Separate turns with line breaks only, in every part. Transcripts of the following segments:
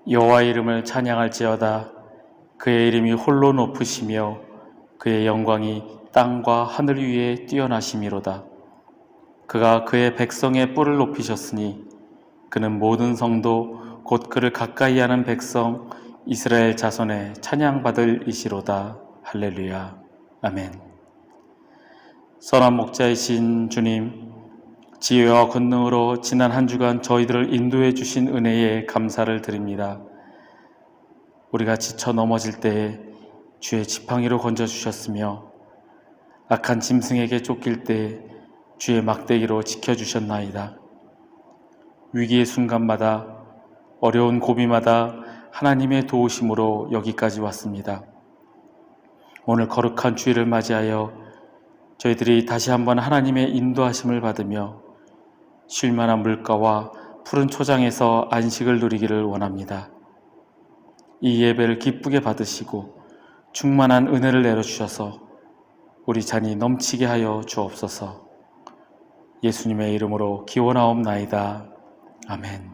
여호와 이름을 찬양할지어다. 그의 이름이 홀로 높으시며 그의 영광이 땅과 하늘 위에 뛰어나심이로다. 그가 그의 백성의 뿔을 높이셨으니 그는 모든 성도 곧 그를 가까이 하는 백성 이스라엘 자손의 찬양받을 이시로다. 할렐루야. 아멘. 선한 목자이신 주님, 지혜와 권능으로 지난 한 주간 저희들을 인도해 주신 은혜에 감사를 드립니다. 우리가 지쳐 넘어질 때에 주의 지팡이로 건져주셨으며 악한 짐승에게 쫓길 때 주의 막대기로 지켜주셨나이다. 위기의 순간마다 어려운 고비마다 하나님의 도우심으로 여기까지 왔습니다. 오늘 거룩한 주일을 맞이하여 저희들이 다시 한번 하나님의 인도하심을 받으며 쉴만한 물가와 푸른 초장에서 안식을 누리기를 원합니다. 이 예배를 기쁘게 받으시고 충만한 은혜를 내려주셔서 우리 잔이 넘치게 하여 주옵소서. 예수님의 이름으로 기원하옵나이다. 아멘.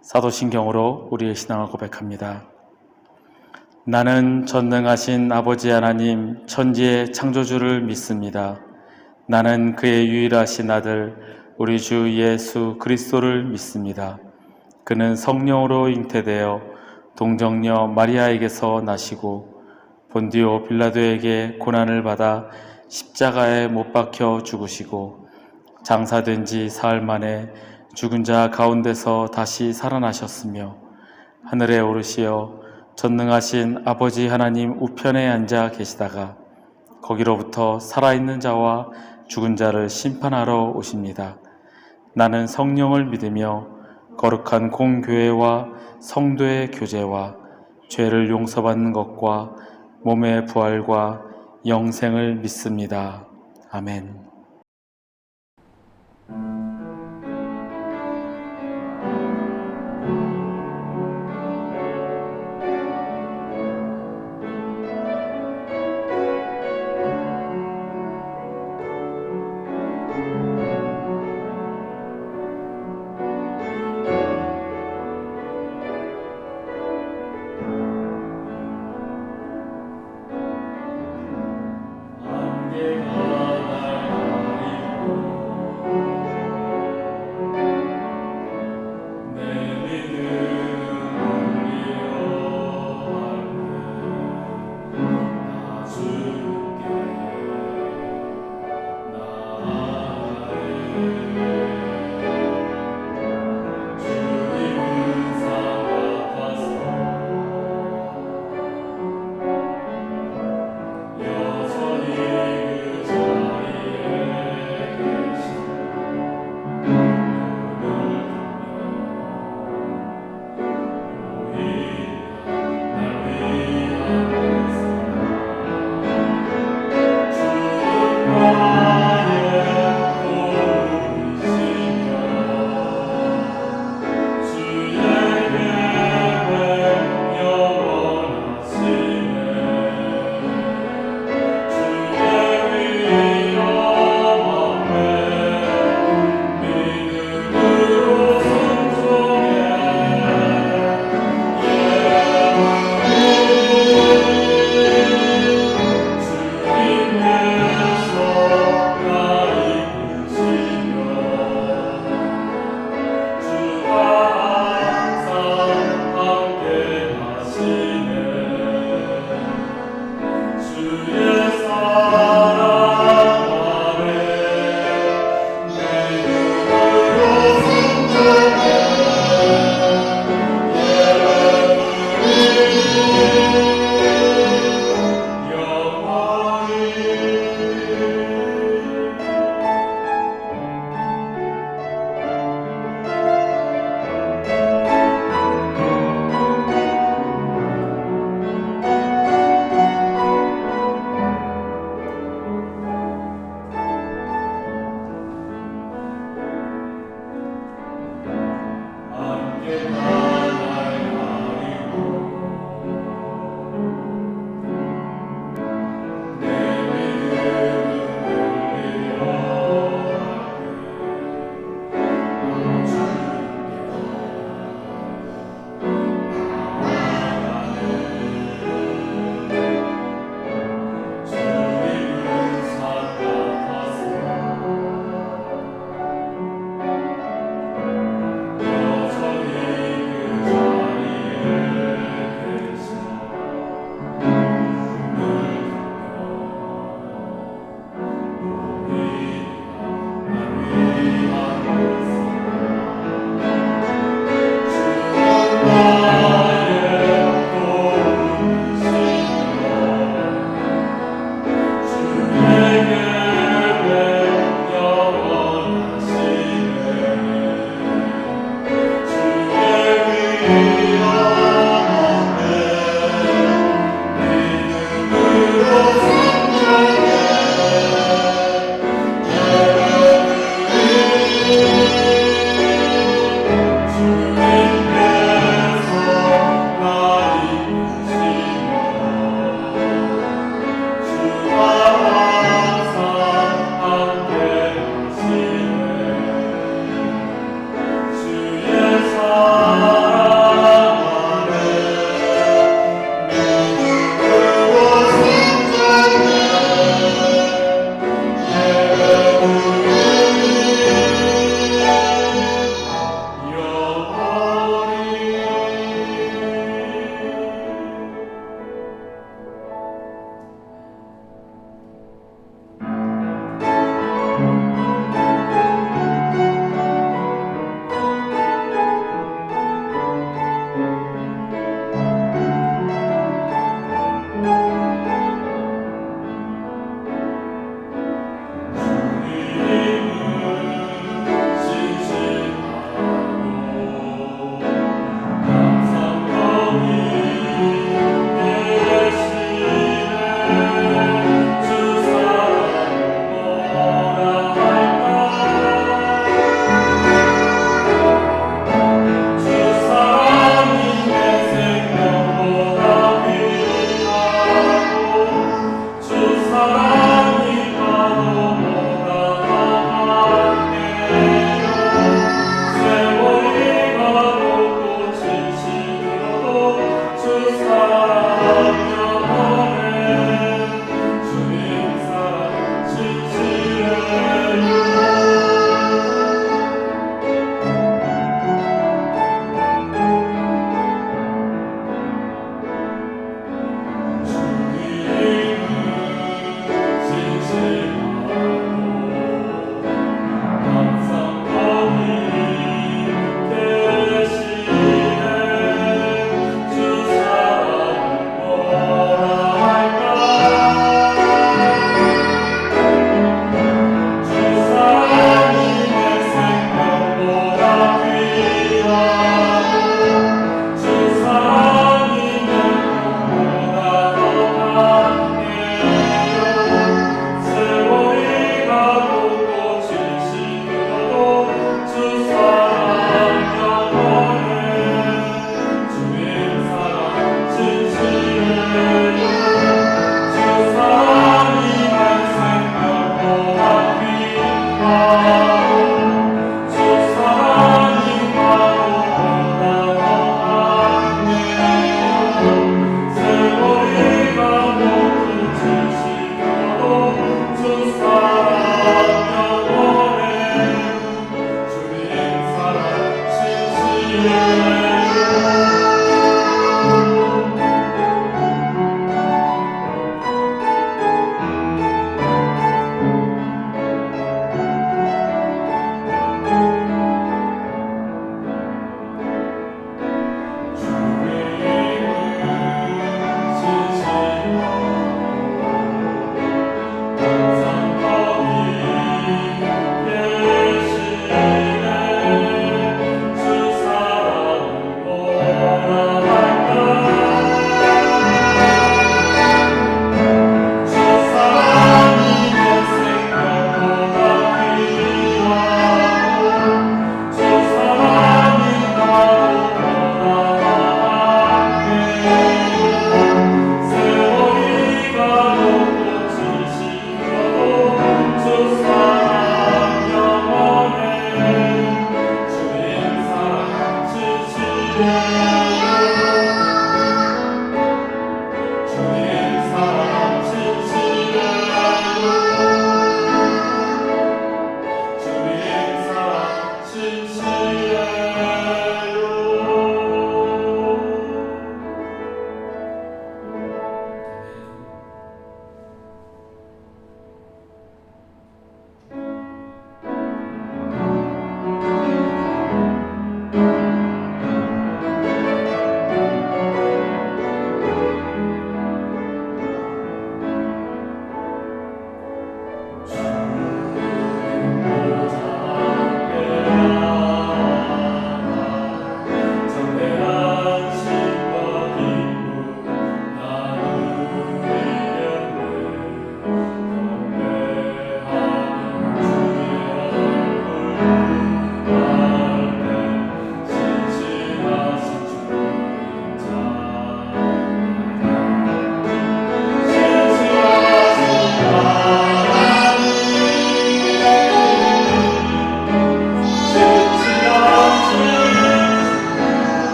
사도신경으로 우리의 신앙을 고백합니다. 나는 전능하신 아버지 하나님 천지의 창조주를 믿습니다. 나는 그의 유일하신 아들 우리 주 예수 그리스도를 믿습니다. 그는 성령으로 잉태되어 동정녀 마리아에게서 나시고 본디오 빌라도에게 고난을 받아 십자가에 못 박혀 죽으시고 장사된 지 사흘 만에 죽은 자 가운데서 다시 살아나셨으며 하늘에 오르시어 전능하신 아버지 하나님 우편에 앉아 계시다가 거기로부터 살아있는 자와 죽은 자를 심판하러 오십니다. 나는 성령을 믿으며 거룩한 공교회와 성도의 교제와 죄를 용서받는 것과 몸의 부활과 영생을 믿습니다. 아멘.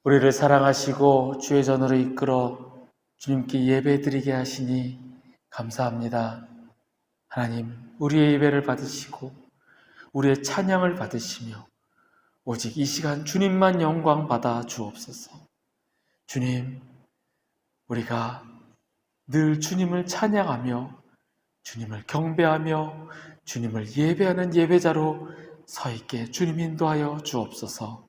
우리를 사랑하시고 주의 전으로 이끌어 주님께 예배드리게 하시니 감사합니다. 하나님, 우리의 예배를 받으시고 우리의 찬양을 받으시며 오직 이 시간 주님만 영광 받아 주옵소서. 주님, 우리가 늘 주님을 찬양하며 주님을 경배하며 주님을 예배하는 예배자로 서 있게 주님 인도하여 주옵소서.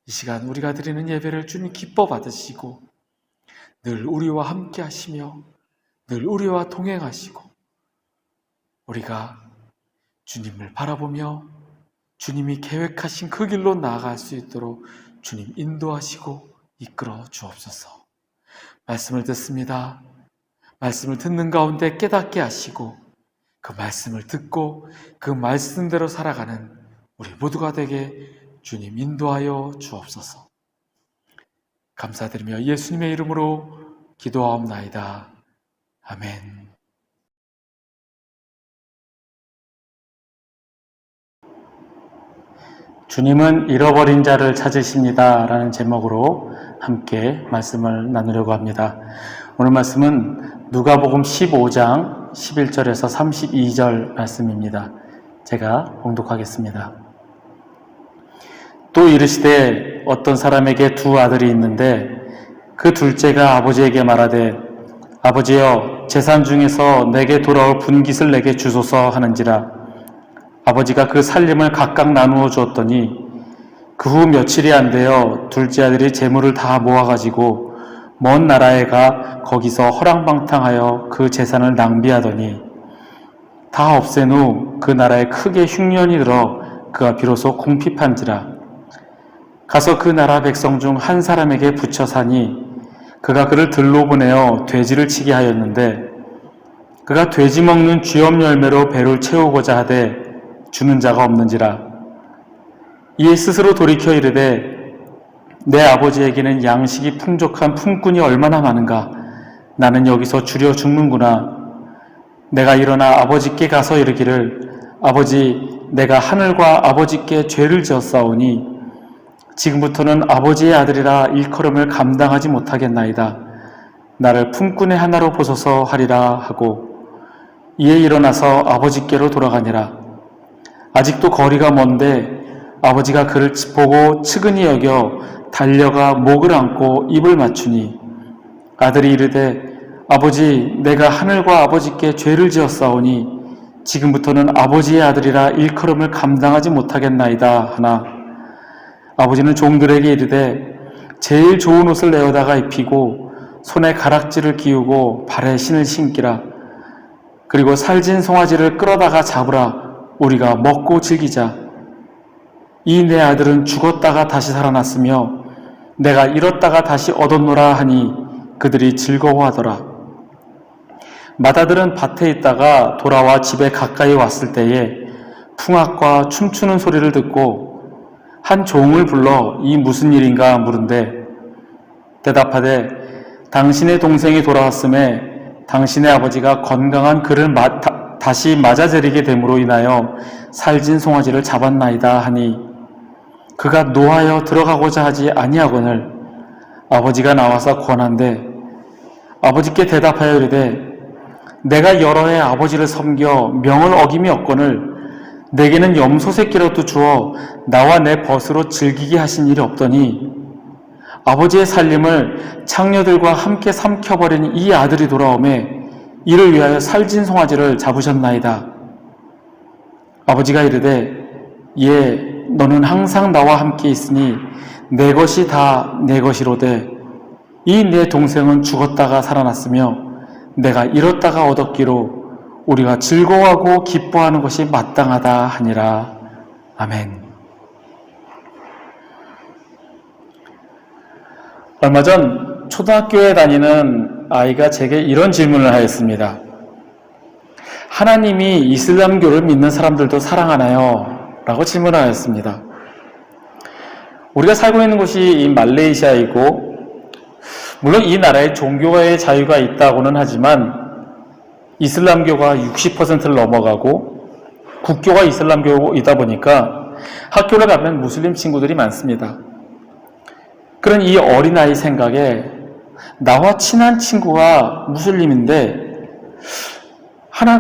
이 시간 우리가 드리는 예배를 주님 기뻐 받으시고 늘 우리와 함께 하시며 늘 우리와 동행하시고 우리가 주님을 바라보며 주님이 계획하신 그 길로 나아갈 수 있도록 주님 인도하시고 이끌어 주옵소서. 말씀을 듣습니다. 말씀을 듣는 가운데 깨닫게 하시고 그 말씀을 듣고 그 말씀대로 살아가는 우리 모두가 되게 주님 인도하여 주옵소서. 감사드리며 예수님의 이름으로 기도하옵나이다. 아멘. 주님은 잃어버린 자를 찾으십니다 라는 제목으로 함께 말씀을 나누려고 합니다. 오늘 말씀은 누가복음 15장 11절에서 32절 말씀입니다. 제가 봉독하겠습니다. 또 이르시되 어떤 사람에게 두 아들이 있는데 그 둘째가 아버지에게 말하되 아버지여 재산 중에서 내게 돌아올 분깃을 내게 주소서 하는지라. 아버지가 그 살림을 각각 나누어 주었더니 그 후 며칠이 안 되어 둘째 아들이 재물을 다 모아가지고 먼 나라에 가 거기서 허랑방탕하여 그 재산을 낭비하더니 다 없앤 후 그 나라에 크게 흉년이 들어 그가 비로소 궁핍한지라. 가서 그 나라 백성 중 한 사람에게 붙여 사니 그가 그를 들로 보내어 돼지를 치게 하였는데 그가 돼지 먹는 쥐엄 열매로 배를 채우고자 하되 주는 자가 없는지라. 이에 스스로 돌이켜 이르되 내 아버지에게는 양식이 풍족한 품꾼이 얼마나 많은가. 나는 여기서 주려 죽는구나. 내가 일어나 아버지께 가서 이르기를 아버지, 내가 하늘과 아버지께 죄를 지었사오니 지금부터는 아버지의 아들이라 일컬음을 감당하지 못하겠나이다. 나를 품꾼의 하나로 보소서 하리라 하고 이에 일어나서 아버지께로 돌아가니라. 아직도 거리가 먼데 아버지가 그를 보고 측은히 여겨 달려가 목을 안고 입을 맞추니 아들이 이르되 아버지, 내가 하늘과 아버지께 죄를 지었사오니 지금부터는 아버지의 아들이라 일컬음을 감당하지 못하겠나이다 하나 아버지는 종들에게 이르되 제일 좋은 옷을 내어다가 입히고 손에 가락지를 끼우고 발에 신을 신기라. 그리고 살진 송아지를 끌어다가 잡으라. 우리가 먹고 즐기자. 이 내 아들은 죽었다가 다시 살아났으며 내가 잃었다가 다시 얻었노라 하니 그들이 즐거워하더라. 맏아들은 밭에 있다가 돌아와 집에 가까이 왔을 때에 풍악과 춤추는 소리를 듣고 한 종을 불러 이 무슨 일인가 물은데 대답하되 당신의 동생이 돌아왔음에 당신의 아버지가 건강한 그를 다시 맞아들이게 됨으로 인하여 살진 송아지를 잡았나이다 하니 그가 노하여 들어가고자 하지 아니하거늘 아버지가 나와서 권한대 아버지께 대답하여 이르되 내가 여러 해 아버지를 섬겨 명을 어김이 없거늘 내게는 염소 새끼라도 주어 나와 내 벗으로 즐기게 하신 일이 없더니 아버지의 살림을 창녀들과 함께 삼켜버린 이 아들이 돌아오매 이를 위하여 살진 송아지를 잡으셨나이다. 아버지가 이르되 예, 너는 항상 나와 함께 있으니 내 것이 다 내 것이로되 이 내 동생은 죽었다가 살아났으며 내가 잃었다가 얻었기로 우리가 즐거워하고 기뻐하는 것이 마땅하다 하니라. 아멘. 얼마 전 초등학교에 다니는 아이가 제게 이런 질문을 하였습니다. 하나님이 이슬람교를 믿는 사람들도 사랑하나요? 라고 질문하였습니다. 우리가 살고 있는 곳이 이 말레이시아이고 물론 이 나라에 종교의 자유가 있다고는 하지만 이슬람교가 60%를 넘어가고 국교가 이슬람교이다 보니까 학교를 가면 무슬림 친구들이 많습니다. 그런 이 어린아이 생각에 나와 친한 친구가 무슬림인데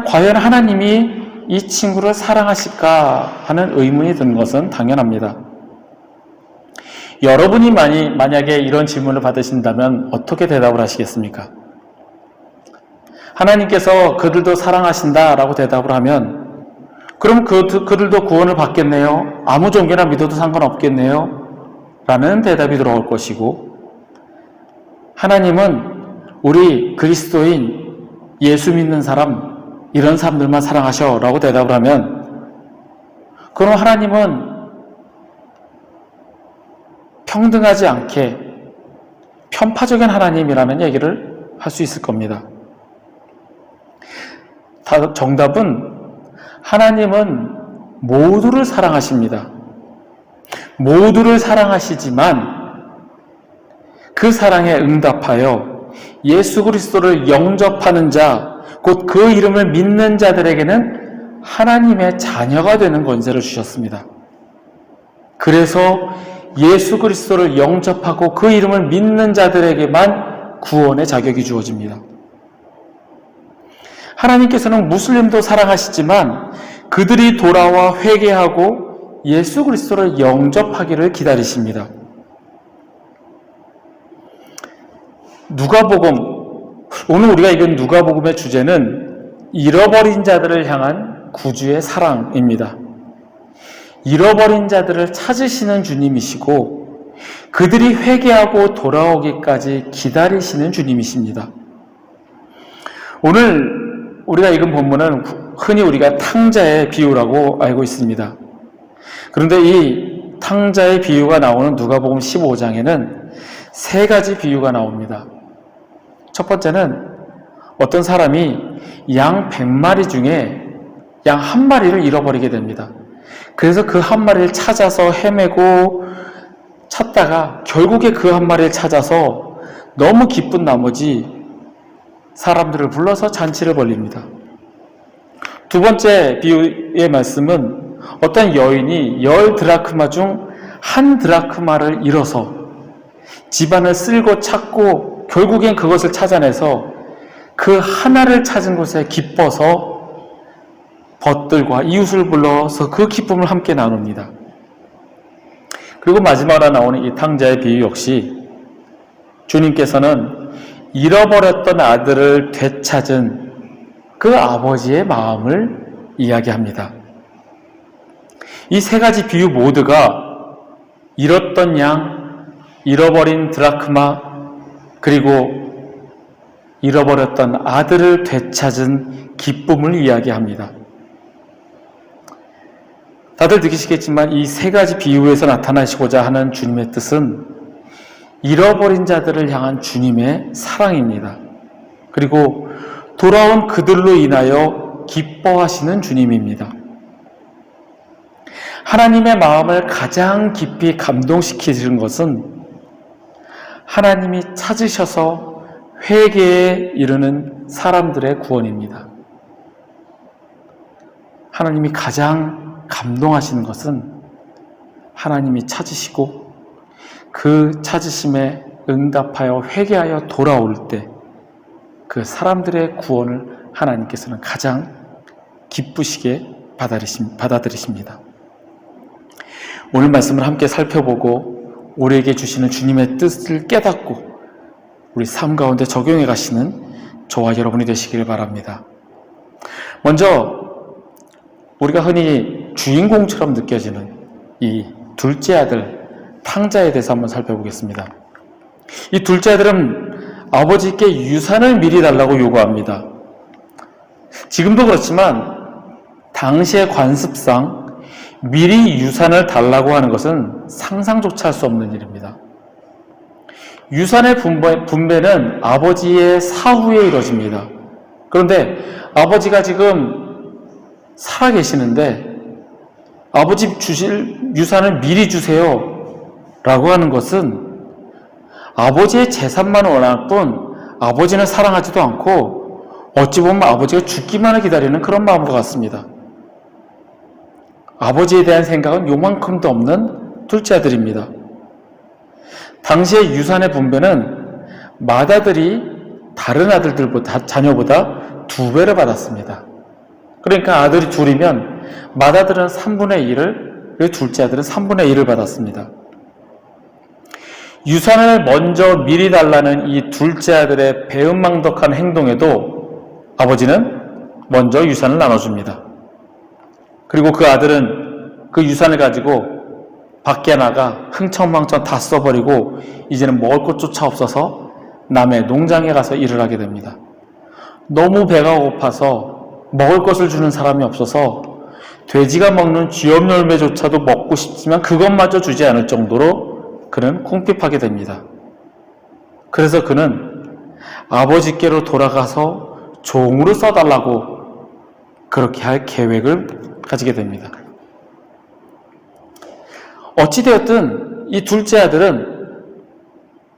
과연 하나님이 이 친구를 사랑하실까 하는 의문이 든 것은 당연합니다. 여러분이 만약에 이런 질문을 받으신다면 어떻게 대답을 하시겠습니까? 하나님께서 그들도 사랑하신다라고 대답을 하면 그럼 그들도 구원을 받겠네요? 아무 종교나 믿어도 상관없겠네요? 라는 대답이 들어올 것이고, 하나님은 우리 그리스도인, 예수 믿는 사람, 이런 사람들만 사랑하셔 라고 대답을 하면, 그럼 하나님은 평등하지 않게 편파적인 하나님이라는 얘기를 할 수 있을 겁니다. 정답은 하나님은 모두를 사랑하십니다. 모두를 사랑하시지만 그 사랑에 응답하여 예수 그리스도를 영접하는 자, 곧 그 이름을 믿는 자들에게는 하나님의 자녀가 되는 권세를 주셨습니다. 그래서 예수 그리스도를 영접하고 그 이름을 믿는 자들에게만 구원의 자격이 주어집니다. 하나님께서는 무슬림도 사랑하시지만 그들이 돌아와 회개하고 예수 그리스도를 영접하기를 기다리십니다. 누가복음, 오늘 우리가 읽은 누가복음의 주제는 잃어버린 자들을 향한 구주의 사랑입니다. 잃어버린 자들을 찾으시는 주님이시고 그들이 회개하고 돌아오기까지 기다리시는 주님이십니다. 오늘 우리가 읽은 본문은 흔히 우리가 탕자의 비유라고 알고 있습니다. 그런데 이 탕자의 비유가 나오는 누가복음 15장에는 세 가지 비유가 나옵니다. 첫 번째는 어떤 사람이 양 100마리 중에 양 한 마리를 잃어버리게 됩니다. 그래서 그 한 마리를 찾아서 헤매고 찾다가 결국에 그 한 마리를 찾아서 너무 기쁜 나머지 사람들을 불러서 잔치를 벌립니다. 두 번째 비유의 말씀은 어떤 여인이 10드라크마 중 한 드라크마를 잃어서 집안을 쓸고 찾고 결국엔 그것을 찾아내서 그 하나를 찾은 곳에 기뻐서 벗들과 이웃을 불러서 그 기쁨을 함께 나눕니다. 그리고 마지막으로 나오는 이 탕자의 비유 역시 주님께서는 잃어버렸던 아들을 되찾은 그 아버지의 마음을 이야기합니다. 이 세 가지 비유 모두가 잃었던 양, 잃어버린 드라크마, 그리고 잃어버렸던 아들을 되찾은 기쁨을 이야기합니다. 다들 느끼시겠지만 이 세 가지 비유에서 나타나시고자 하는 주님의 뜻은 잃어버린 자들을 향한 주님의 사랑입니다. 그리고 돌아온 그들로 인하여 기뻐하시는 주님입니다. 하나님의 마음을 가장 깊이 감동시키는 것은 하나님이 찾으셔서 회개에 이르는 사람들의 구원입니다. 하나님이 가장 감동하시는 것은 하나님이 찾으시고 그 찾으심에 응답하여 회개하여 돌아올 때 그 사람들의 구원을 하나님께서는 가장 기쁘시게 받아들이십니다. 오늘 말씀을 함께 살펴보고 우리에게 주시는 주님의 뜻을 깨닫고 우리 삶 가운데 적용해 가시는 저와 여러분이 되시길 바랍니다. 먼저 우리가 흔히 주인공처럼 느껴지는 이 둘째 아들 탕자에 대해서 한번 살펴보겠습니다. 이 둘째 아들은 아버지께 유산을 미리 달라고 요구합니다. 지금도 그렇지만 당시의 관습상 미리 유산을 달라고 하는 것은 상상조차 할 수 없는 일입니다. 유산의 분배는 아버지의 사후에 이루어집니다. 그런데 아버지가 지금 살아계시는데 아버지 주실 유산을 미리 주세요 라고 하는 것은 아버지의 재산만 원할 뿐 아버지는 사랑하지도 않고 어찌 보면 아버지가 죽기만을 기다리는 그런 마음과 같습니다. 아버지에 대한 생각은 요만큼도 없는 둘째 아들입니다. 당시의 유산의 분배는 맏아들이 다른 아들들보다, 자녀보다 2배를 받았습니다. 그러니까 아들이 둘이면 맏아들은 3분의 1을, 그리고 둘째 아들은 3분의 1을 받았습니다. 유산을 먼저 미리 달라는 이 둘째 아들의 배은망덕한 행동에도 아버지는 먼저 유산을 나눠줍니다. 그리고 그 아들은 그 유산을 가지고 밖에 나가 흥청망청 다 써버리고 이제는 먹을 것조차 없어서 남의 농장에 가서 일을 하게 됩니다. 너무 배가 고파서 먹을 것을 주는 사람이 없어서 돼지가 먹는 쥐업 열매조차도 먹고 싶지만 그것마저 주지 않을 정도로 그는 궁핍하게 됩니다. 그래서 그는 아버지께로 돌아가서 종으로 써달라고 그렇게 할 계획을 가지게 됩니다. 어찌되었든 이 둘째 아들은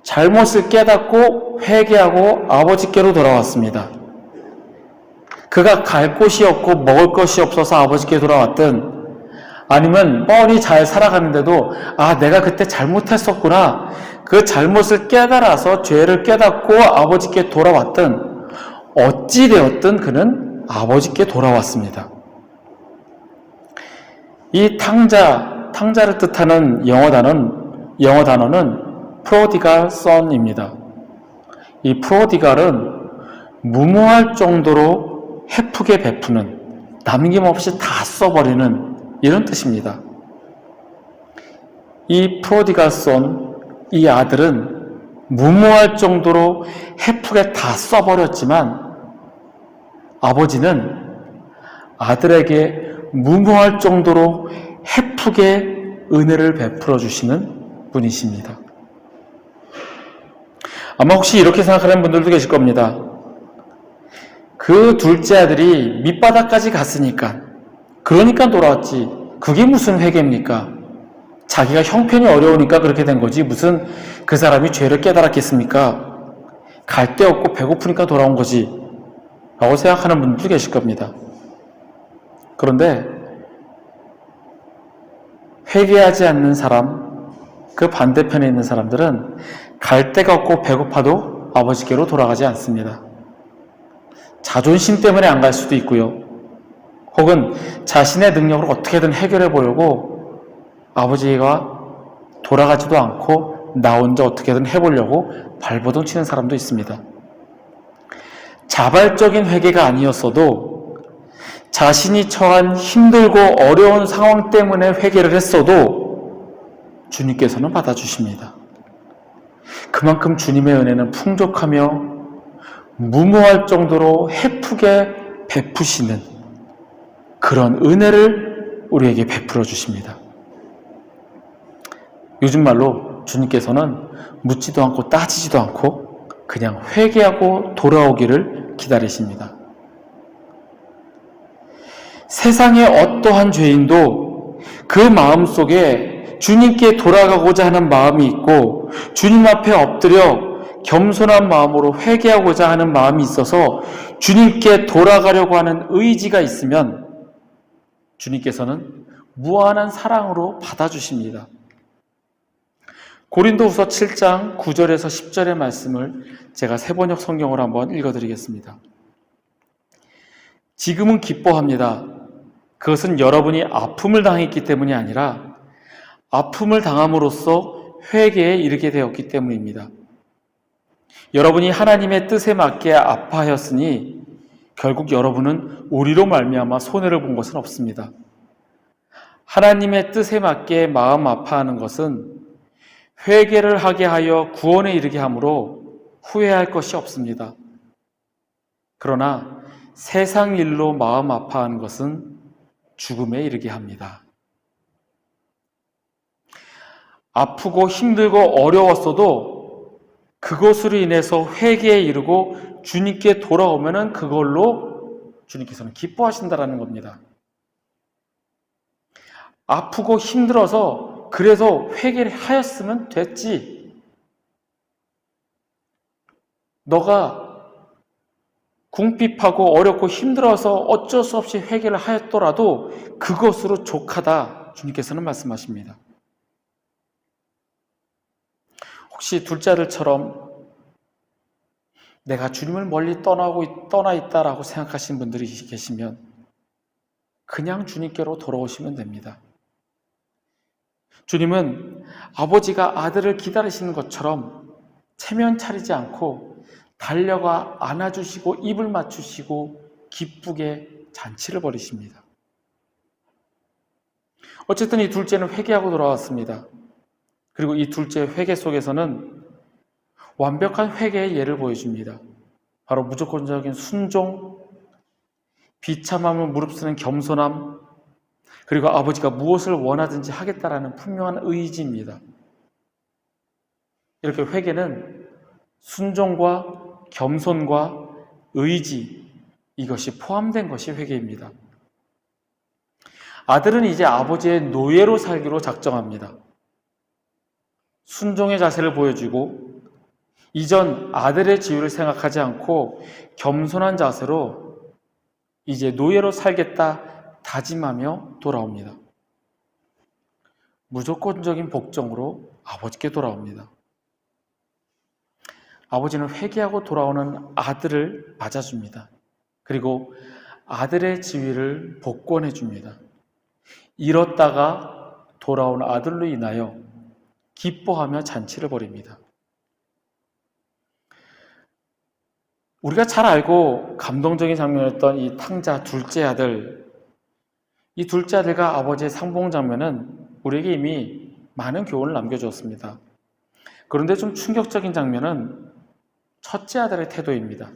잘못을 깨닫고 회개하고 아버지께로 돌아왔습니다. 그가 갈 곳이 없고 먹을 것이 없어서 아버지께 돌아왔든 아니면 뻔히 잘 살아가는데도 내가 그때 잘못했었구나, 그 잘못을 깨달아서 죄를 깨닫고 아버지께 돌아왔든 어찌되었든 그는 아버지께 돌아왔습니다. 이 탕자를 뜻하는 영어 단어는 prodigal son입니다. 이 prodigal은 무모할 정도로 헤프게 베푸는, 남김없이 다 써버리는 이런 뜻입니다. 이 prodigal son, 이 아들은 무모할 정도로 헤프게 다 써버렸지만 아버지는 아들에게 무모할 정도로 헤프게 은혜를 베풀어 주시는 분이십니다. 아마 혹시 이렇게 생각하는 분들도 계실 겁니다. 그 둘째 아들이 밑바닥까지 갔으니까, 그러니까 돌아왔지, 그게 무슨 회개입니까? 자기가 형편이 어려우니까 그렇게 된 거지 무슨 그 사람이 죄를 깨달았겠습니까? 갈 데 없고 배고프니까 돌아온 거지 라고 생각하는 분들도 계실 겁니다. 그런데 회개하지 않는 사람, 그 반대편에 있는 사람들은 갈 데가 없고 배고파도 아버지께로 돌아가지 않습니다. 자존심 때문에 안 갈 수도 있고요. 혹은 자신의 능력으로 어떻게든 해결해 보려고 아버지가 돌아가지도 않고 나 혼자 어떻게든 해보려고 발버둥 치는 사람도 있습니다. 자발적인 회개가 아니었어도 자신이 처한 힘들고 어려운 상황 때문에 회개를 했어도 주님께서는 받아주십니다. 그만큼 주님의 은혜는 풍족하며 무모할 정도로 헤프게 베푸시는 그런 은혜를 우리에게 베풀어 주십니다. 요즘 말로 주님께서는 묻지도 않고 따지지도 않고 그냥 회개하고 돌아오기를 기다리십니다. 세상의 어떠한 죄인도 그 마음속에 주님께 돌아가고자 하는 마음이 있고 주님 앞에 엎드려 겸손한 마음으로 회개하고자 하는 마음이 있어서 주님께 돌아가려고 하는 의지가 있으면 주님께서는 무한한 사랑으로 받아주십니다. 고린도후서 7장 9절에서 10절의 말씀을 제가 세번역 성경으로 한번 읽어드리겠습니다. 지금은 기뻐합니다. 그것은 여러분이 아픔을 당했기 때문이 아니라 아픔을 당함으로써 회개에 이르게 되었기 때문입니다. 여러분이 하나님의 뜻에 맞게 아파하였으니 결국 여러분은 우리로 말미암아 손해를 본 것은 없습니다. 하나님의 뜻에 맞게 마음 아파하는 것은 회개를 하게 하여 구원에 이르게 하므로 후회할 것이 없습니다. 그러나 세상 일로 마음 아파하는 것은 죽음에 이르게 합니다. 아프고 힘들고 어려웠어도 그것으로 인해서 회개에 이르고 주님께 돌아오면은 그걸로 주님께서는 기뻐하신다라는 겁니다. 아프고 힘들어서 그래서 회개를 하였으면 됐지. 너가 궁핍하고 어렵고 힘들어서 어쩔 수 없이 회개를 하였더라도 그것으로 족하다 주님께서는 말씀하십니다. 혹시 둘째 아들처럼 내가 주님을 멀리 떠나 있다라고 생각하시는 분들이 계시면 그냥 주님께로 돌아오시면 됩니다. 주님은 아버지가 아들을 기다리시는 것처럼 체면 차리지 않고 달려가 안아주시고 입을 맞추시고 기쁘게 잔치를 벌이십니다. 어쨌든 이 둘째는 회개하고 돌아왔습니다. 그리고 이 둘째 회개 속에서는 완벽한 회개의 예를 보여줍니다. 바로 무조건적인 순종, 비참함을 무릅쓰는 겸손함, 그리고 아버지가 무엇을 원하든지 하겠다라는 분명한 의지입니다. 이렇게 회개는 순종과 겸손과 의지, 이것이 포함된 것이 회개입니다. 아들은 이제 아버지의 노예로 살기로 작정합니다. 순종의 자세를 보여주고 이전 아들의 지위를 생각하지 않고 겸손한 자세로 이제 노예로 살겠다 다짐하며 돌아옵니다. 무조건적인 복종으로 아버지께 돌아옵니다. 아버지는 회개하고 돌아오는 아들을 맞아줍니다. 그리고 아들의 지위를 복권해 줍니다. 잃었다가 돌아온 아들로 인하여 기뻐하며 잔치를 벌입니다. 우리가 잘 알고 감동적인 장면이었던 이 탕자 둘째 아들, 이 둘째 아들과 아버지의 상봉 장면은 우리에게 이미 많은 교훈을 남겨주었습니다. 그런데 좀 충격적인 장면은 첫째 아들의 태도입니다.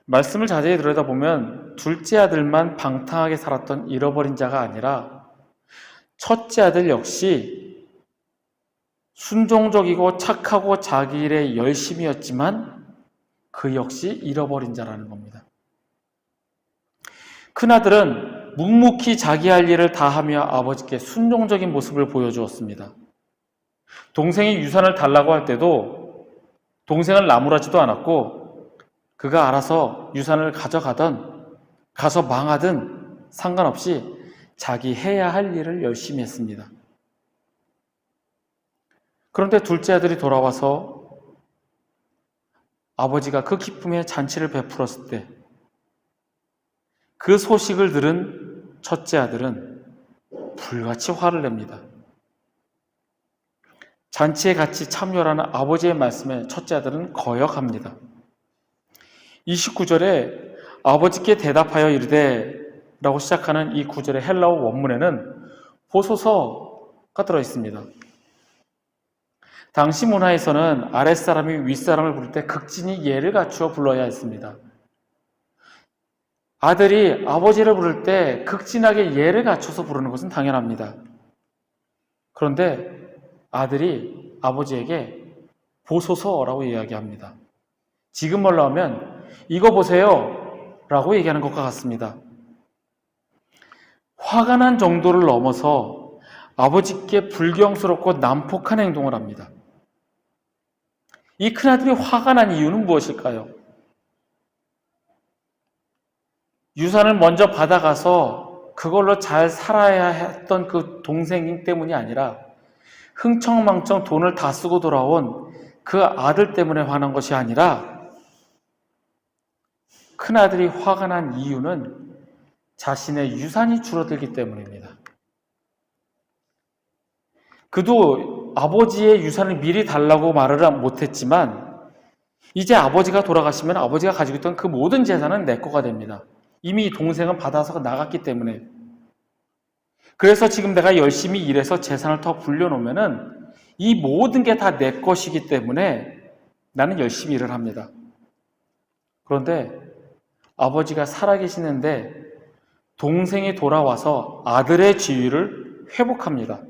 말씀을 자세히 들여다보면 둘째 아들만 방탕하게 살았던 잃어버린 자가 아니라 첫째 아들 역시 순종적이고 착하고 자기 일에 열심이었지만 그 역시 잃어버린 자라는 겁니다. 큰아들은 묵묵히 자기 할 일을 다하며 아버지께 순종적인 모습을 보여주었습니다. 동생이 유산을 달라고 할 때도 동생을 나무라지도 않았고 그가 알아서 유산을 가져가든 가서 망하든 상관없이 자기 해야 할 일을 열심히 했습니다. 그런데 둘째 아들이 돌아와서 아버지가 그 기쁨의 잔치를 베풀었을 때 그 소식을 들은 첫째 아들은 불같이 화를 냅니다. 잔치에 같이 참여하는 아버지의 말씀에 첫째 아들은 거역합니다. 29절에 아버지께 대답하여 이르되 라고 시작하는 이 구절의 헬라어 원문에는 보소서가 들어있습니다. 당시 문화에서는 아랫사람이 윗사람을 부를 때 극진히 예를 갖추어 불러야 했습니다. 아들이 아버지를 부를 때 극진하게 예를 갖춰서 부르는 것은 당연합니다. 그런데 아들이 아버지에게 보소서라고 이야기합니다. 지금 말로 하면 이거 보세요 라고 얘기하는 것과 같습니다. 화가 난 정도를 넘어서 아버지께 불경스럽고 난폭한 행동을 합니다. 이 큰아들이 화가 난 이유는 무엇일까요? 유산을 먼저 받아가서 그걸로 잘 살아야 했던 그 동생 때문이 아니라 흥청망청 돈을 다 쓰고 돌아온 그 아들 때문에 화난 것이 아니라 큰아들이 화가 난 이유는 자신의 유산이 줄어들기 때문입니다. 그도 아버지의 유산을 미리 달라고 말을 못했지만 이제 아버지가 돌아가시면 아버지가 가지고 있던 그 모든 재산은 내 거가 됩니다. 이미 동생은 받아서 나갔기 때문에. 그래서 지금 내가 열심히 일해서 재산을 더 불려놓으면은 이 모든 게 다 내 것이기 때문에 나는 열심히 일을 합니다. 그런데 아버지가 살아계시는데 동생이 돌아와서 아들의 지위를 회복합니다.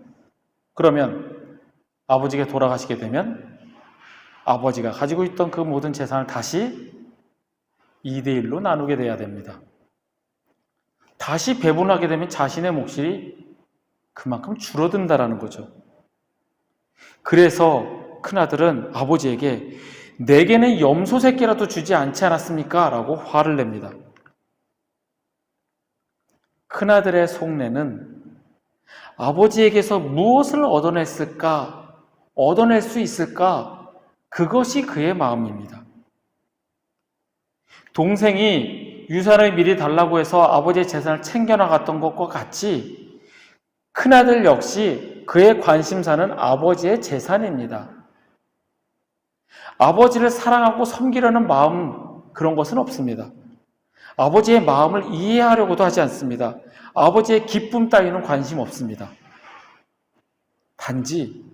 그러면 아버지가 돌아가시게 되면 아버지가 가지고 있던 그 모든 재산을 다시 2대1로 나누게 돼야 됩니다. 다시 배분하게 되면 자신의 몫이 그만큼 줄어든다라는 거죠. 그래서 큰아들은 아버지에게 내게는 염소 새끼라도 주지 않지 않았습니까? 라고 화를 냅니다. 큰아들의 속내는 아버지에게서 무엇을 얻어냈을까 얻어낼 수 있을까? 그것이 그의 마음입니다. 동생이 유산을 미리 달라고 해서 아버지의 재산을 챙겨나갔던 것과 같이 큰아들 역시 그의 관심사는 아버지의 재산입니다. 아버지를 사랑하고 섬기려는 마음, 그런 것은 없습니다. 아버지의 마음을 이해하려고도 하지 않습니다. 아버지의 기쁨 따위는 관심 없습니다. 단지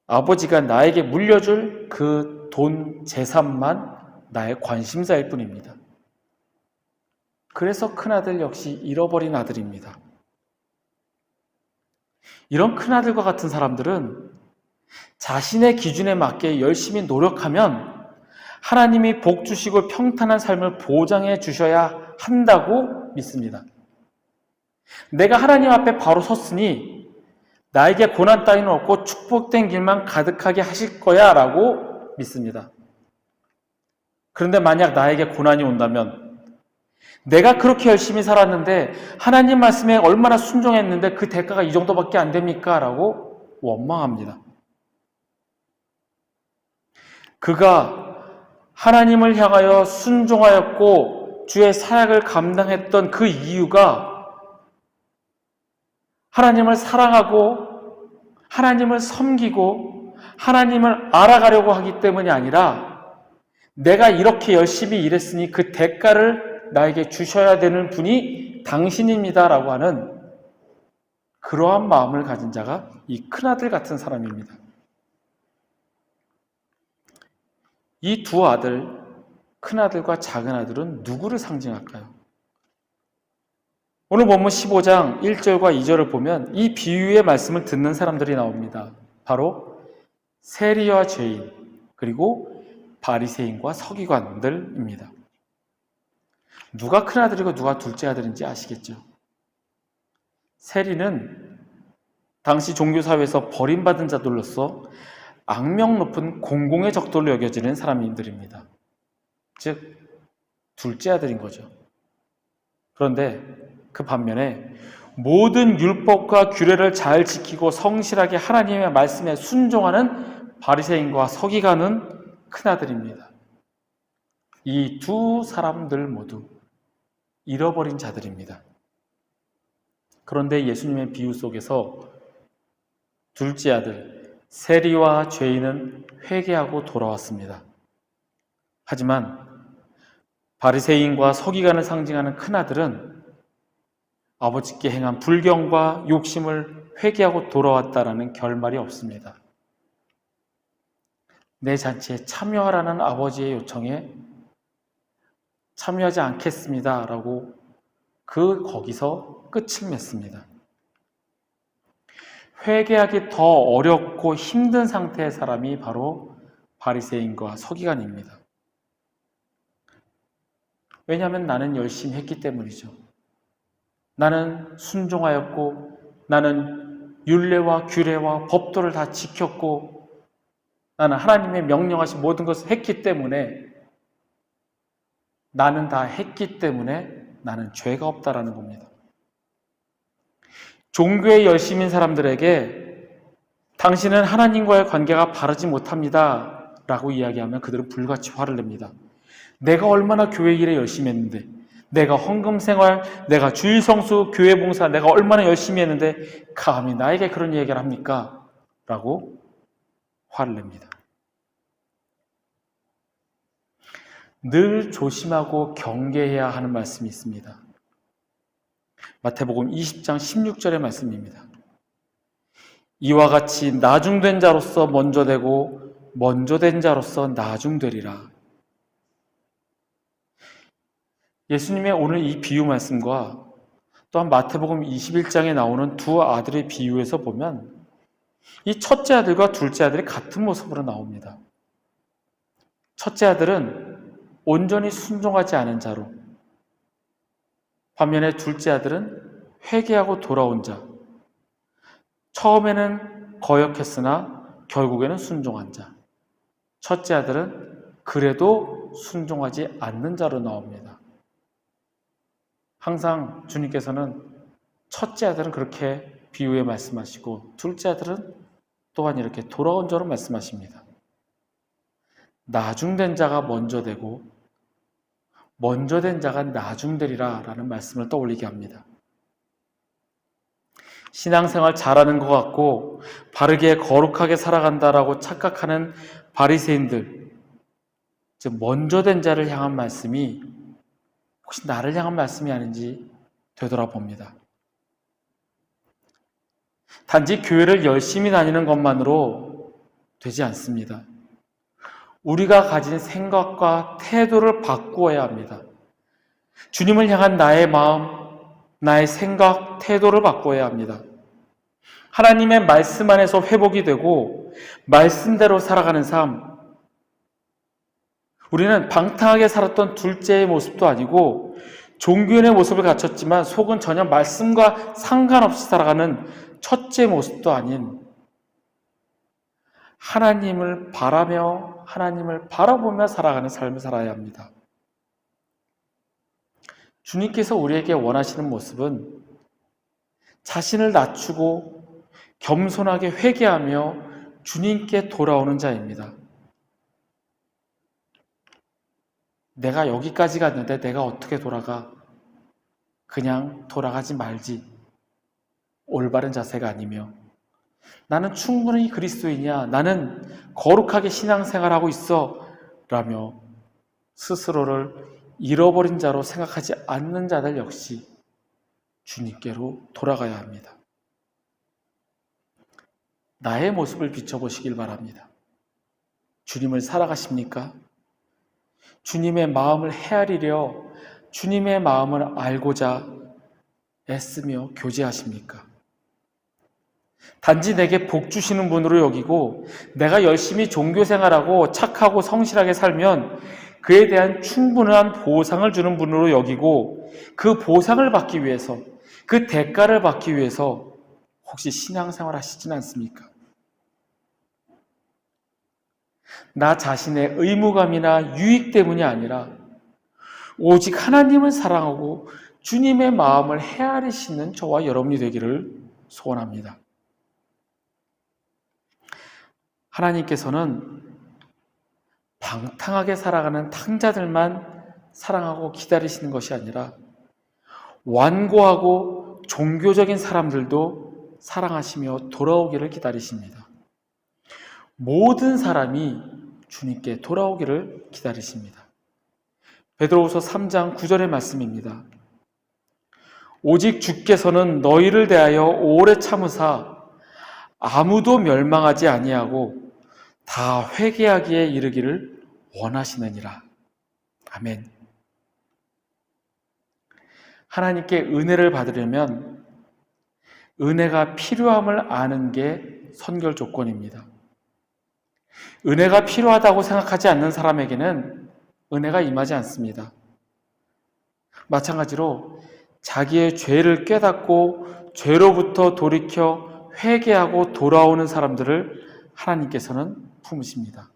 아버지가 나에게 물려줄 그 돈, 재산만 나의 관심사일 뿐입니다. 그래서 큰아들 역시 잃어버린 아들입니다. 이런 큰아들과 같은 사람들은 자신의 기준에 맞게 열심히 노력하면 하나님이 복 주시고 평탄한 삶을 보장해 주셔야 한다고 믿습니다. 내가 하나님 앞에 바로 섰으니 나에게 고난 따위는 없고 축복된 길만 가득하게 하실 거야 라고 믿습니다. 그런데 만약 나에게 고난이 온다면 내가 그렇게 열심히 살았는데 하나님 말씀에 얼마나 순종했는데 그 대가가 이 정도밖에 안 됩니까? 라고 원망합니다. 그가 하나님을 향하여 순종하였고 주의 사역을 감당했던 그 이유가 하나님을 사랑하고 하나님을 섬기고 하나님을 알아가려고 하기 때문이 아니라 내가 이렇게 열심히 일했으니 그 대가를 나에게 주셔야 되는 분이 당신입니다 라고 하는 그러한 마음을 가진 자가 이 큰아들 같은 사람입니다. 이 두 아들, 큰아들과 작은아들은 누구를 상징할까요? 오늘 본문 15장 1절과 2절을 보면 이 비유의 말씀을 듣는 사람들이 나옵니다. 바로 세리와 죄인, 그리고 바리새인과 서기관들입니다. 누가 큰아들이고 누가 둘째 아들인지 아시겠죠? 세리는 당시 종교사회에서 버림받은 자들로서 악명 높은 공공의 적들로 여겨지는 사람들입니다. 즉, 둘째 아들인 거죠. 그런데 그 반면에 모든 율법과 규례를 잘 지키고 성실하게 하나님의 말씀에 순종하는 바리새인과 서기관은 큰아들입니다. 이 두 사람들 모두 잃어버린 자들입니다. 그런데 예수님의 비유 속에서 둘째 아들 세리와 죄인은 회개하고 돌아왔습니다. 하지만 바리새인과 서기관을 상징하는 큰아들은 아버지께 행한 불경과 욕심을 회개하고 돌아왔다라는 결말이 없습니다. 내 잔치에 참여하라는 아버지의 요청에 참여하지 않겠습니다 라고 거기서 끝을 맺습니다. 회개하기 더 어렵고 힘든 상태의 사람이 바로 바리새인과 서기관입니다. 왜냐하면 나는 열심히 했기 때문이죠. 나는 순종하였고 나는 율례와 규례와 법도를 다 지켰고 나는 하나님의 명령하신 모든 것을 했기 때문에 나는 다 했기 때문에 나는 죄가 없다라는 겁니다. 종교에 열심인 사람들에게 당신은 하나님과의 관계가 바르지 못합니다 라고 이야기하면 그들은 불같이 화를 냅니다. 내가 얼마나 교회 일에 열심히 했는데, 내가 헌금생활, 내가 주일성수, 교회봉사 내가 얼마나 열심히 했는데 감히 나에게 그런 얘기를 합니까? 라고 화를 냅니다. 늘 조심하고 경계해야 하는 말씀이 있습니다. 마태복음 20장 16절의 말씀입니다. 이와 같이 나중된 자로서 먼저 되고 먼저 된 자로서 나중되리라. 예수님의 오늘 이 비유 말씀과 또한 마태복음 21장에 나오는 두 아들의 비유에서 보면 이 첫째 아들과 둘째 아들이 같은 모습으로 나옵니다. 첫째 아들은 온전히 순종하지 않은 자로, 반면에 둘째 아들은 회개하고 돌아온 자, 처음에는 거역했으나 결국에는 순종한 자, 첫째 아들은 그래도 순종하지 않는 자로 나옵니다. 항상 주님께서는 첫째 아들은 그렇게 비유에 말씀하시고 둘째 아들은 또한 이렇게 돌아온 저로 말씀하십니다. 나중된 자가 먼저 되고 먼저 된 자가 나중되리라 라는 말씀을 떠올리게 합니다. 신앙생활 잘하는 것 같고 바르게 거룩하게 살아간다라고 착각하는 바리새인들, 즉 먼저 된 자를 향한 말씀이 혹시 나를 향한 말씀이 아닌지 되돌아봅니다. 단지 교회를 열심히 다니는 것만으로 되지 않습니다. 우리가 가진 생각과 태도를 바꾸어야 합니다. 주님을 향한 나의 마음, 나의 생각, 태도를 바꿔야 합니다. 하나님의 말씀 안에서 회복이 되고 말씀대로 살아가는 삶. 우리는 방탕하게 살았던 둘째의 모습도 아니고 종교인의 모습을 갖췄지만 속은 전혀 말씀과 상관없이 살아가는 첫째 모습도 아닌 하나님을 바라며 하나님을 바라보며 살아가는 삶을 살아야 합니다. 주님께서 우리에게 원하시는 모습은 자신을 낮추고 겸손하게 회개하며 주님께 돌아오는 자입니다. 내가 여기까지 갔는데 내가 어떻게 돌아가? 그냥 돌아가지 말지. 올바른 자세가 아니며 나는 충분히 그리스도인이야. 나는 거룩하게 신앙생활하고 있어. 라며 스스로를 잃어버린 자로 생각하지 않는 자들 역시 주님께로 돌아가야 합니다. 나의 모습을 비춰보시길 바랍니다. 주님을 살아가십니까? 주님의 마음을 헤아리려 주님의 마음을 알고자 애쓰며 교제하십니까? 단지 내게 복 주시는 분으로 여기고 내가 열심히 종교생활하고 착하고 성실하게 살면 그에 대한 충분한 보상을 주는 분으로 여기고 그 보상을 받기 위해서, 그 대가를 받기 위해서 혹시 신앙생활 하시진 않습니까? 나 자신의 의무감이나 유익 때문이 아니라 오직 하나님을 사랑하고 주님의 마음을 헤아리시는 저와 여러분이 되기를 소원합니다. 하나님께서는 방탕하게 살아가는 탕자들만 사랑하고 기다리시는 것이 아니라 완고하고 종교적인 사람들도 사랑하시며 돌아오기를 기다리십니다. 모든 사람이 주님께 돌아오기를 기다리십니다. 베드로후서 3장 9절의 말씀입니다. 오직 주께서는 너희를 대하여 오래 참으사 아무도 멸망하지 아니하고 다 회개하기에 이르기를 원하시느니라. 아멘. 하나님께 은혜를 받으려면 은혜가 필요함을 아는 게 선결 조건입니다. 은혜가 필요하다고 생각하지 않는 사람에게는 은혜가 임하지 않습니다. 마찬가지로 자기의 죄를 깨닫고 죄로부터 돌이켜 회개하고 돌아오는 사람들을 하나님께서는 품으십니다.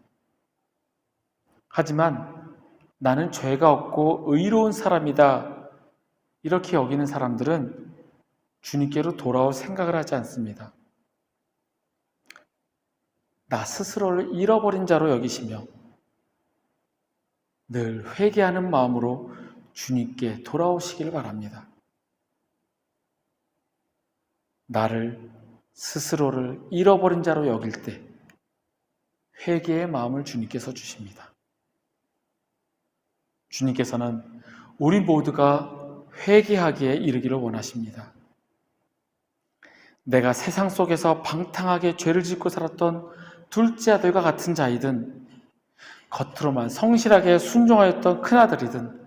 하지만 나는 죄가 없고 의로운 사람이다 이렇게 여기는 사람들은 주님께로 돌아올 생각을 하지 않습니다. 나 스스로를 잃어버린 자로 여기시며 늘 회개하는 마음으로 주님께 돌아오시길 바랍니다. 나를 스스로를 잃어버린 자로 여길 때 회개의 마음을 주님께서 주십니다. 주님께서는 우리 모두가 회개하기에 이르기를 원하십니다. 내가 세상 속에서 방탕하게 죄를 짓고 살았던 둘째 아들과 같은 자이든 겉으로만 성실하게 순종하였던 큰아들이든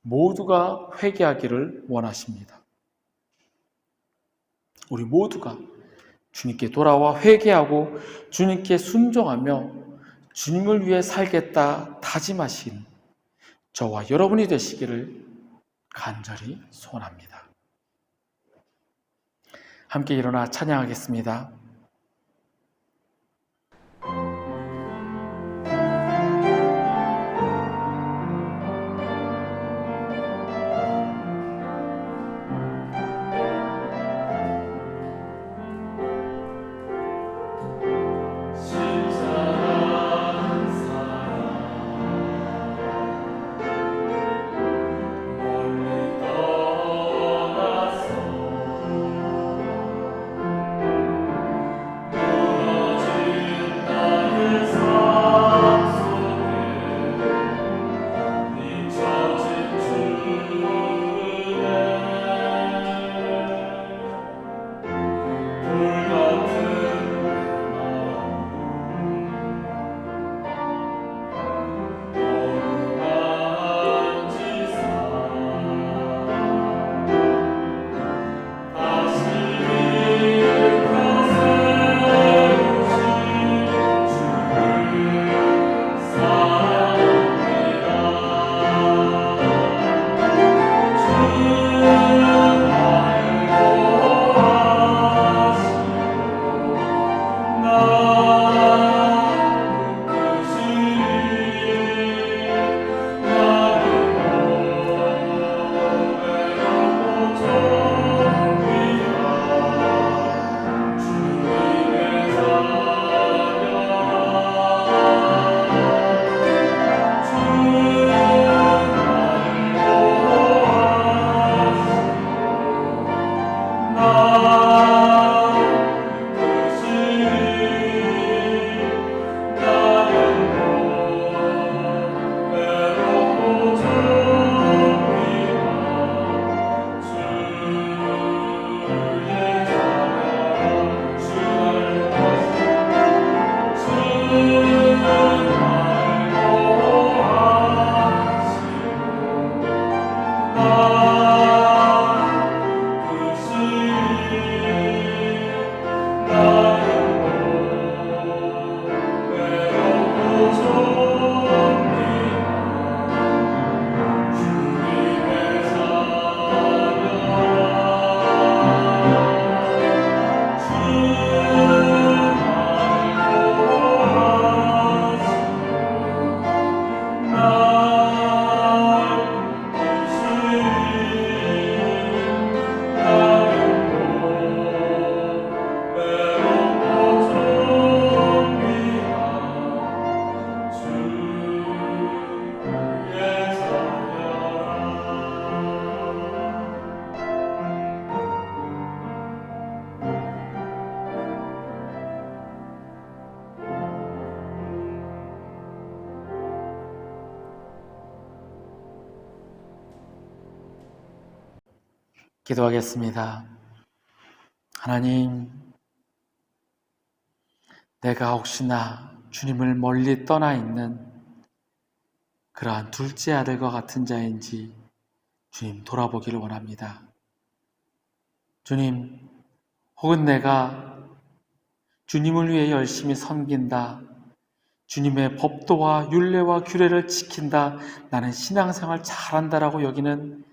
모두가 회개하기를 원하십니다. 우리 모두가 주님께 돌아와 회개하고 주님께 순종하며 주님을 위해 살겠다 다짐하신 저와 여러분이 되시기를 간절히 소원합니다. 함께 일어나 찬양하겠습니다. 기도하겠습니다. 하나님, 내가 혹시나 주님을 멀리 떠나 있는 그러한 둘째 아들과 같은 자인지 주님 돌아보기를 원합니다. 주님, 혹은 내가 주님을 위해 열심히 섬긴다, 주님의 법도와 율례와 규례를 지킨다, 나는 신앙생활 잘한다라고 여기는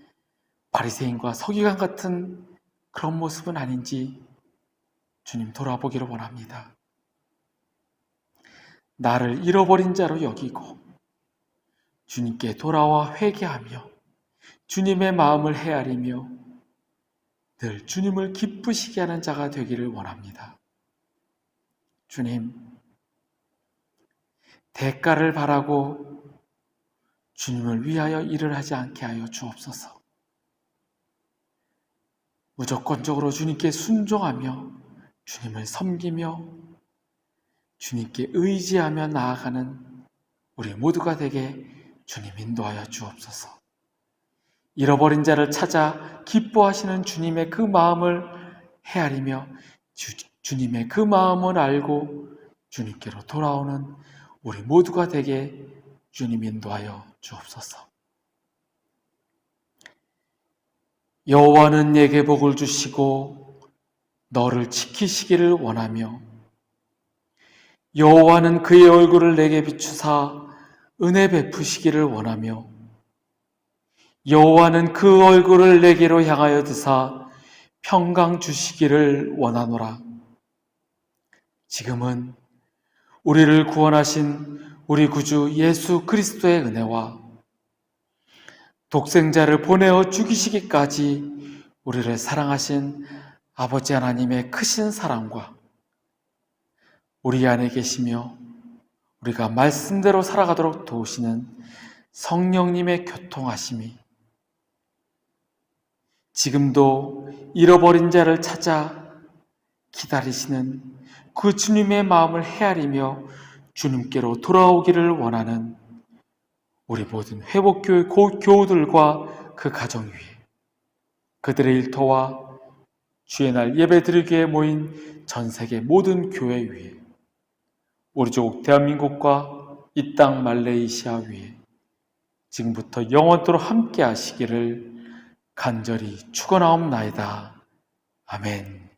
바리새인과 서기관 같은 그런 모습은 아닌지 주님 돌아보기를 원합니다. 나를 잃어버린 자로 여기고 주님께 돌아와 회개하며 주님의 마음을 헤아리며 늘 주님을 기쁘시게 하는 자가 되기를 원합니다. 주님, 대가를 바라고 주님을 위하여 일을 하지 않게 하여 주옵소서. 무조건적으로 주님께 순종하며 주님을 섬기며 주님께 의지하며 나아가는 우리 모두가 되게 주님 인도하여 주옵소서. 잃어버린 자를 찾아 기뻐하시는 주님의 그 마음을 헤아리며 주님의 그 마음을 알고 주님께로 돌아오는 우리 모두가 되게 주님 인도하여 주옵소서. 여호와는 내게 복을 주시고 너를 지키시기를 원하며 여호와는 그의 얼굴을 내게 비추사 은혜 베푸시기를 원하며 여호와는 그 얼굴을 내게로 향하여 드사 평강 주시기를 원하노라. 지금은 우리를 구원하신 우리 구주 예수 그리스도의 은혜와 독생자를 보내어 죽이시기까지 우리를 사랑하신 아버지 하나님의 크신 사랑과 우리 안에 계시며 우리가 말씀대로 살아가도록 도우시는 성령님의 교통하심이 지금도 잃어버린 자를 찾아 기다리시는 그 주님의 마음을 헤아리며 주님께로 돌아오기를 원하는 우리 모든 회복교회 교우들과 그 가정 위에 그들의 일터와 주의 날 예배드리기에 모인 전 세계 모든 교회 위에 우리 조국 대한민국과 이 땅 말레이시아 위에 지금부터 영원토록 함께 하시기를 간절히 축원하옵나이다. 아멘.